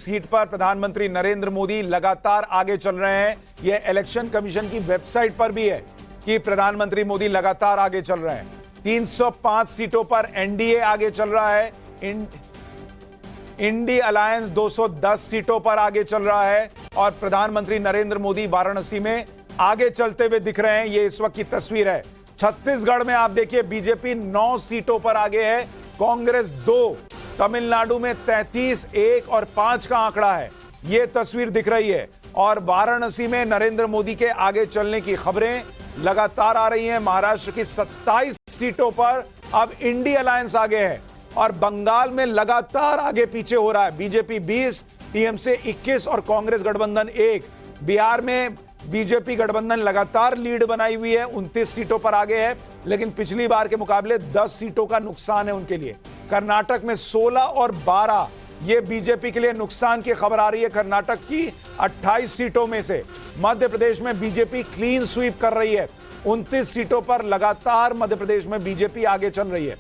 Seat पर प्रधानमंत्री नरेंद्र मोदी लगातार आगे चल रहे हैं। यह इलेक्शन कमीशन की वेबसाइट पर भी है कि प्रधानमंत्री मोदी लगातार आगे चल रहे हैं। 305 सीटों पर एनडीए आगे चल रहा है। इंडी अलायंस 210 सीटों पर आगे चल रहा है और प्रधानमंत्री नरेंद्र मोदी वाराणसी में आगे चलते हुए दिख रहे हैं। यह इस वक्त की तस्वीर है। छत्तीसगढ़ में आप देखिए बीजेपी 9 सीटों पर आगे है, कांग्रेस 2, तमिलनाडु में 33, 1 और 5 का आंकड़ा है। यह तस्वीर दिख रही है और वाराणसी में नरेंद्र मोदी के आगे चलने की खबरें लगातार आ रही हैं। महाराष्ट्र की 27 सीटों पर अब इंडी अलायंस आगे है और बंगाल में लगातार आगे पीछे हो रहा है। बीजेपी 20, टीएमसी 21 और कांग्रेस गठबंधन 1। बिहार में बीजेपी गठबंधन लगातार लीड बनाई हुई है, 29 सीटों पर आगे है, लेकिन पिछली बार के मुकाबले 10 सीटों का नुकसान है उनके लिए। कर्नाटक में 16 और 12 ये बीजेपी के लिए नुकसान की खबर आ रही है। कर्नाटक की 28 सीटों में से मध्य प्रदेश में बीजेपी क्लीन स्वीप कर रही है। 29 सीटों पर लगातार मध्य प्रदेश में बीजेपी आगे चल रही है।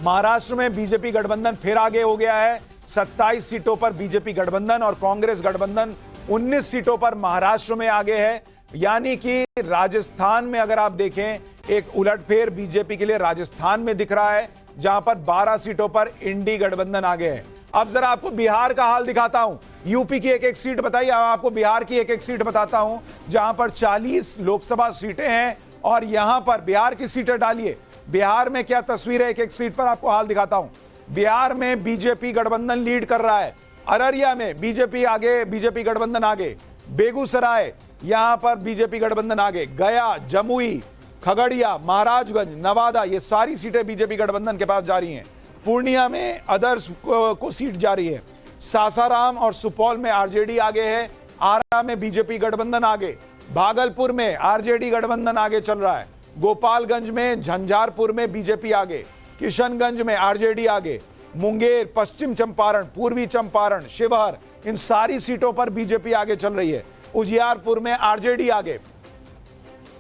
महाराष्ट्र में बीजेपी गठबंधन फिर आगे हो गया है। 27 सीटों पर बीजेपी गठबंधन और कांग्रेस गठबंधन 19 सीटों पर महाराष्ट्र में आगे है। यानी कि राजस्थान में अगर आप देखें, एक उलटफेर बीजेपी के लिए राजस्थान में दिख रहा है, जहां पर 12 सीटों पर इंडी गठबंधन आगे है। अब जरा आपको बिहार का हाल दिखाता हूं। यूपी की एक सीट बताइए, आपको बिहार की एक सीट बताता हूं, जहां पर 40 लोकसभा सीटें हैं और यहां पर बिहार की सीटें डालिए। बिहार में क्या तस्वीर है, एक सीट पर आपको हाल दिखाता हूं। बिहार में बीजेपी गठबंधन लीड कर रहा है। अररिया में बीजेपी आगे, बीजेपी गठबंधन आगे। बेगूसराय यहां पर बीजेपी गठबंधन आगे। गया, जमुई, खगड़िया, महाराजगंज, नवादा, ये सारी सीटें बीजेपी गठबंधन के पास जा रही हैं। पूर्णिया में अदर्स को सीट जा रही है। सासाराम और सुपौल में आरजेडी आगे है। आरा में बीजेपी गठबंधन आगे। भागलपुर में आरजेडी गठबंधन आगे चल रहा है। गोपालगंज में, झंझारपुर में बीजेपी आगे। किशनगंज में आरजेडी आगे। मुंगेर, पश्चिम चंपारण, पूर्वी चंपारण, शिवहर, इन सारी सीटों पर बीजेपी आगे चल रही है। उजियारपुर में आरजेडी आगे।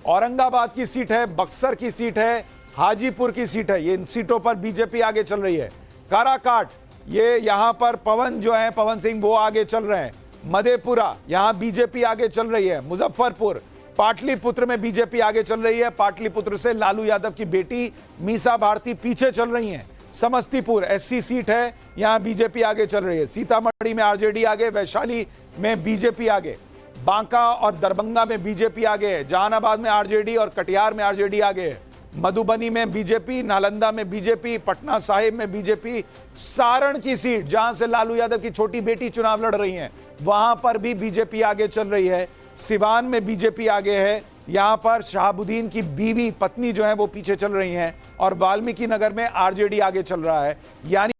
औरंगाबाद की सीट है, बक्सर की सीट है, हाजीपुर की सीट है, ये इन सीटों पर बीजेपी आगे चल रही है। काराकाट, ये यहां पर पवन जो है, पवन सिंह, वो आगे चल रहे हैं। मधेपुरा, यहां बीजेपी आगे चल रही है। मुजफ्फरपुर, पाटलिपुत्र में बीजेपी आगे चल रही है। पाटलिपुत्र से लालू यादव की बेटी मीसा भारती पीछे चल रही हैं। समस्तीपुर एससी सीट है, यहां बीजेपी आगे चल रही है। सीतामढ़ी में आरजेडी आगे। वैशाली में बीजेपी आगे। बांका और दरभंगा में बीजेपी आगे है। जहानाबाद में आरजेडी और कटिहार में आरजेडी आगे है। मधुबनी में बीजेपी, नालंदा में बीजेपी, पटना साहिब में बीजेपी। सारण की सीट जहां से लालू यादव की छोटी बेटी चुनाव लड़ रही हैं, वहां पर भी बीजेपी आगे चल रही है। सिवान में बीजेपी आगे है। यहां पर शहाबुद्दीन की बीवी, पत्नी जो है वो पीछे चल रही हैं और वाल्मीकि नगर में आरजेडी आगे चल रहा है। यानी